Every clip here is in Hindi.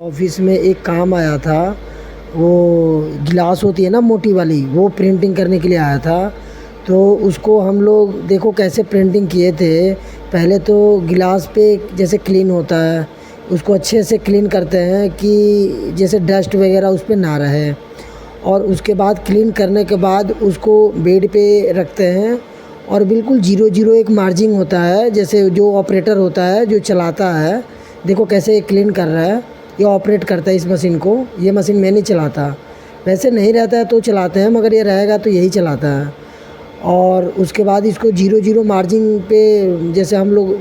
ऑफिस में एक काम आया था। वो गिलास होती है ना मोटी वाली, वो प्रिंटिंग करने के लिए आया था। तो उसको हम लोग देखो कैसे प्रिंटिंग किए थे। पहले तो गिलास पे जैसे क्लीन होता है उसको अच्छे से क्लीन करते हैं कि जैसे डस्ट वगैरह उस पे ना रहे। और उसके बाद क्लीन करने के बाद उसको बेड पे रखते हैं और बिल्कुल ज़ीरो ज़ीरो एक मार्जिंग होता है। जैसे जो ऑपरेटर होता है जो चलाता है, देखो कैसे ये क्लीन कर रहा है, ये ऑपरेट करता है इस मशीन को। ये मशीन मैं नहीं चलाता, वैसे नहीं रहता है तो चलाते हैं, मगर ये रहेगा तो यही चलाता है। और उसके बाद इसको ज़ीरो ज़ीरो मार्जिन पे, जैसे हम लोग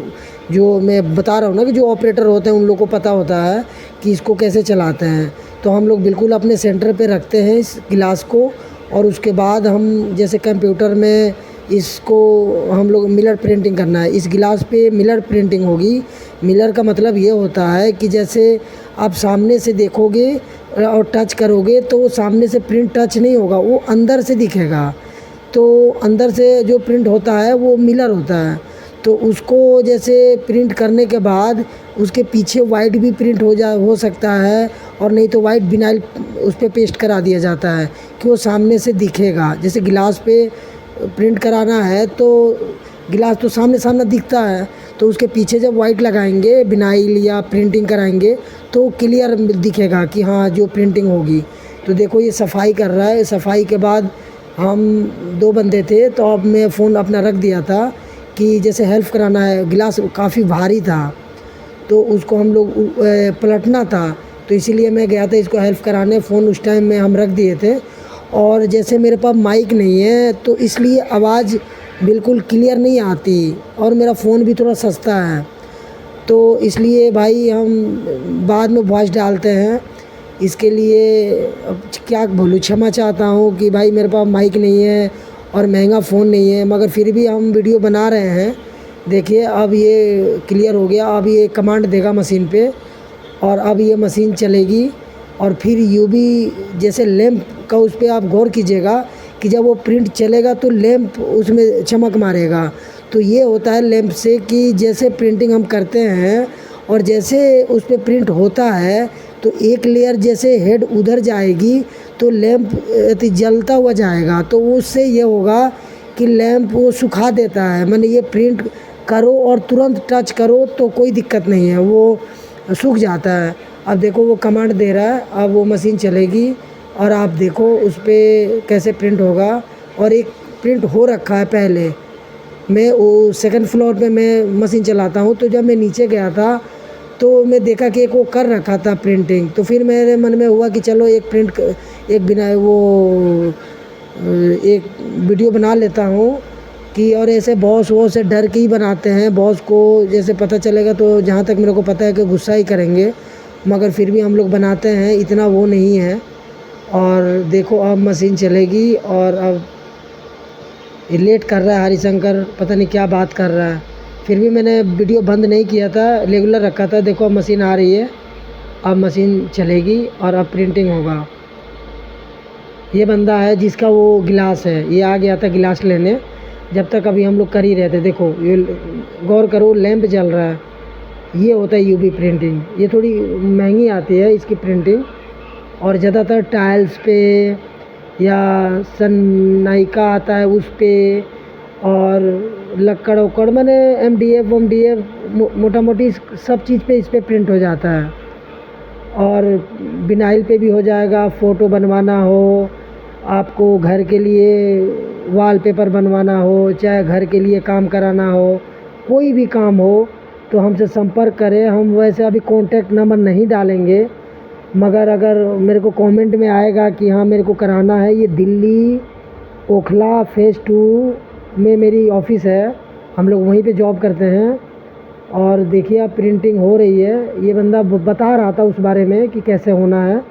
जो मैं बता रहा हूँ ना कि जो ऑपरेटर होते हैं उन लोग को पता होता है कि इसको कैसे चलाते हैं। तो हम लोग बिल्कुल अपने सेंटर पे रखते हैं इस गिलास को। और उसके बाद हम जैसे कंप्यूटर में इसको हम लोग मिरर प्रिंटिंग करना है, इस गिलास पे मिरर प्रिंटिंग होगी। मिरर का मतलब ये होता है कि जैसे आप सामने से देखोगे और टच करोगे तो वो सामने से प्रिंट टच नहीं होगा, वो अंदर से दिखेगा। तो अंदर से जो प्रिंट होता है वो मिरर होता है। तो उसको जैसे प्रिंट करने के बाद उसके पीछे वाइट भी प्रिंट हो सकता है, और नहीं तो वाइट विनाइल उस पर पेस्ट करा दिया जाता है कि वो सामने से दिखेगा। जैसे गिलास पे प्रिंट कराना है तो गिलास तो सामने सामने दिखता है, तो उसके पीछे जब वाइट लगाएंगे विनाइल या प्रिंटिंग कराएंगे तो क्लियर दिखेगा कि हाँ जो प्रिंटिंग होगी। तो देखो ये सफाई कर रहा है। सफाई के बाद हम दो बंदे थे, तो अब मैं फ़ोन अपना रख दिया था कि जैसे हेल्प कराना है। गिलास काफ़ी भारी था तो उसको हम लोग पलटना था, तो इसीलिए मैं गया था इसको हेल्प कराने। फ़ोन उस टाइम में हम रख दिए थे। और जैसे मेरे पास माइक नहीं है तो इसलिए आवाज़ बिल्कुल क्लियर नहीं आती, और मेरा फ़ोन भी थोड़ा सस्ता है, तो इसलिए भाई हम बाद में वॉइस डालते हैं। इसके लिए अब क्या बोलूँ, क्षमा चाहता हूँ कि भाई मेरे पास माइक नहीं है और महंगा फ़ोन नहीं है, मगर फिर भी हम वीडियो बना रहे हैं। देखिए अब ये क्लियर हो गया। अब ये कमांड देगा मशीन पे और अब ये मशीन चलेगी। और फिर यूवी जैसे लैंप का उस पर आप गौर कीजिएगा कि जब वो प्रिंट चलेगा तो लैंप उसमें चमक मारेगा। तो ये होता है लैंप से कि जैसे प्रिंटिंग हम करते हैं और जैसे उस पर प्रिंट होता है तो एक लेयर जैसे हेड उधर जाएगी तो लैंप जलता हुआ जाएगा। तो उससे ये होगा कि लैंप वो सुखा देता है, माने ये प्रिंट करो और तुरंत टच करो तो कोई दिक्कत नहीं है, वो सूख जाता है। अब देखो वो कमांड दे रहा है, अब वो मशीन चलेगी और आप देखो उस पर कैसे प्रिंट होगा। और एक प्रिंट हो रखा है पहले। मैं वो सेकंड फ्लोर पे मैं मशीन चलाता हूँ, तो जब मैं नीचे गया था तो मैं देखा कि एक वो कर रखा था प्रिंटिंग। तो फिर मेरे मन में हुआ कि चलो एक बिना वो एक वीडियो बना लेता हूँ कि। और ऐसे बॉस वो से डर के ही बनाते हैं, बॉस को जैसे पता चलेगा तो जहाँ तक मेरे को पता है कि गुस्सा ही करेंगे, मगर फिर भी हम लोग बनाते हैं, इतना वो नहीं है। और देखो अब मशीन चलेगी और अब ये लेट कर रहा है हरिशंकर, पता नहीं क्या बात कर रहा है। फिर भी मैंने वीडियो बंद नहीं किया था, रेगुलर रखा था। देखो अब मशीन आ रही है, अब मशीन चलेगी और अब प्रिंटिंग होगा। ये बंदा है जिसका वो गिलास है, ये आ गया था गिलास लेने। जब तक अभी हम लोग कर ही रहे थे, देखो ये गौर करो लैंप जल रहा है। ये होता है यूवी प्रिंटिंग। ये थोड़ी महंगी आती है इसकी प्रिंटिंग, और ज़्यादातर टाइल्स पे या सनमाइका आता है उस पे, और लक्कड़ उक्कड़ मैंने एमडीएफ मोटा मोटी सब चीज़ पे इस पर प्रिंट हो जाता है। और विनाइल पे भी हो जाएगा। फ़ोटो बनवाना हो आपको, घर के लिए वॉलपेपर बनवाना हो, चाहे घर के लिए काम कराना हो, कोई भी काम हो तो हमसे संपर्क करें। हम वैसे अभी कॉन्टैक्ट नंबर नहीं डालेंगे, मगर अगर मेरे को कमेंट में आएगा कि हाँ मेरे को कराना है। ये दिल्ली ओखला फेज़ 2 में मेरी ऑफ़िस है, हम लोग वहीं पे जॉब करते हैं। और देखिए अब प्रिंटिंग हो रही है। ये बंदा बता रहा था उस बारे में कि कैसे होना है,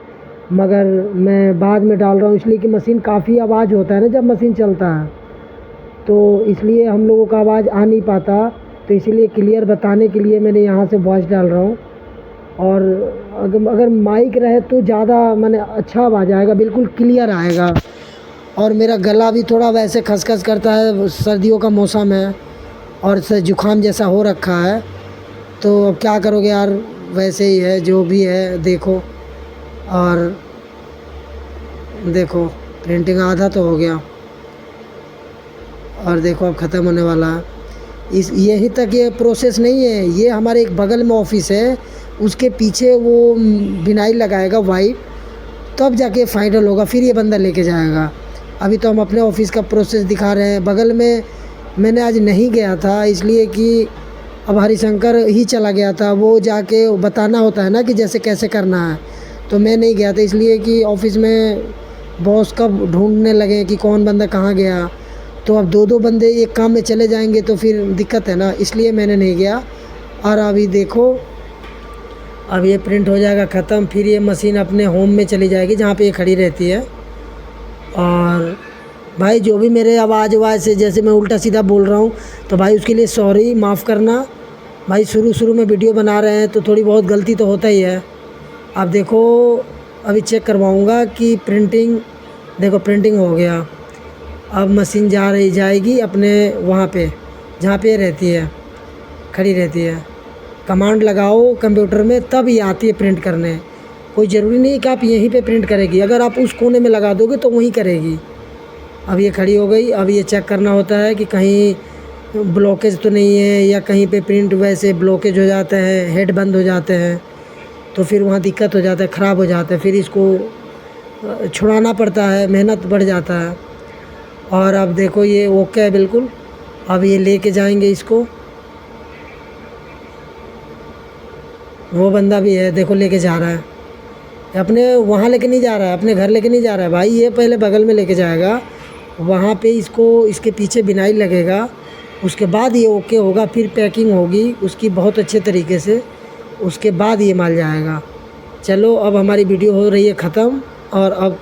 मगर मैं बाद में डाल रहा हूँ इसलिए कि मशीन काफ़ी आवाज़ होता है ना जब मशीन चलता है, तो इसलिए हम लोगों का आवाज़ आ नहीं पाता। तो इसीलिए क्लियर बताने के लिए मैंने यहाँ से वॉइस डाल रहा हूँ। और अगर माइक रहे तो ज़्यादा माने अच्छा आवाज़ आएगा, बिल्कुल क्लियर आएगा। और मेरा गला भी थोड़ा वैसे खसखस करता है, सर्दियों का मौसम है और से जुकाम जैसा हो रखा है। तो अब क्या करोगे यार, वैसे ही है जो भी है देखो। और देखो प्रिंटिंग आधा तो हो गया और देखो अब ख़त्म होने वाला है। इस यहीं तक ये प्रोसेस नहीं है, ये हमारे एक बगल में ऑफिस है, उसके पीछे वो बिनाई लगाएगा वाइट, तब जाके फाइनल होगा, फिर ये बंदा लेके जाएगा। अभी तो हम अपने ऑफिस का प्रोसेस दिखा रहे हैं। बगल में मैंने आज नहीं गया था इसलिए कि अब हरिशंकर ही चला गया था, वो जाके बताना होता है ना कि जैसे कैसे करना है, तो मैं नहीं गया था इसलिए कि ऑफिस में बॉस कब ढूंढने लगे कि कौन बंदा कहाँ गया, तो अब दो बंदे एक काम में चले जाएंगे तो फिर दिक्कत है ना, इसलिए मैंने नहीं गया। और अभी देखो अब ये प्रिंट हो जाएगा ख़त्म, फिर ये मशीन अपने होम में चली जाएगी जहाँ पे ये खड़ी रहती है। और भाई जो भी मेरे आवाज़ से जैसे मैं उल्टा सीधा बोल रहा हूँ तो भाई उसके लिए सॉरी, माफ़ करना भाई। शुरू में वीडियो बना रहे हैं तो थोड़ी बहुत गलती तो होता ही है। अब देखो अभी चेक करवाऊँगा कि प्रिंटिंग, देखो प्रिंटिंग हो गया। अब मशीन जाएगी अपने वहाँ पे जहाँ पे रहती है, खड़ी रहती है। कमांड लगाओ कंप्यूटर में तब ये आती है प्रिंट करने। कोई ज़रूरी नहीं कि आप यहीं पे प्रिंट करेगी, अगर आप उस कोने में लगा दोगे तो वहीं करेगी। अब ये खड़ी हो गई। अब ये चेक करना होता है कि कहीं ब्लॉकेज तो नहीं है, या कहीं पे प्रिंट वैसे ब्लॉकेज हो जाता है, हेड बंद हो जाते हैं तो फिर वहाँ दिक्कत हो जाता है, ख़राब हो जाता है, फिर इसको छुड़ाना पड़ता है, मेहनत बढ़ जाता है। और अब देखो ये ओके है बिल्कुल। अब ये लेके जाएंगे इसको, वो बंदा भी है देखो लेके जा रहा है, अपने वहाँ लेके नहीं जा रहा है, अपने घर लेके नहीं जा रहा है भाई, ये पहले बगल में लेके जाएगा, वहाँ पे इसको इसके पीछे बिनाई लगेगा, उसके बाद ये ओके होगा, फिर पैकिंग होगी उसकी बहुत अच्छे तरीके से, उसके बाद ये माल जाएगा। चलो अब हमारी वीडियो हो रही है ख़त्म और अब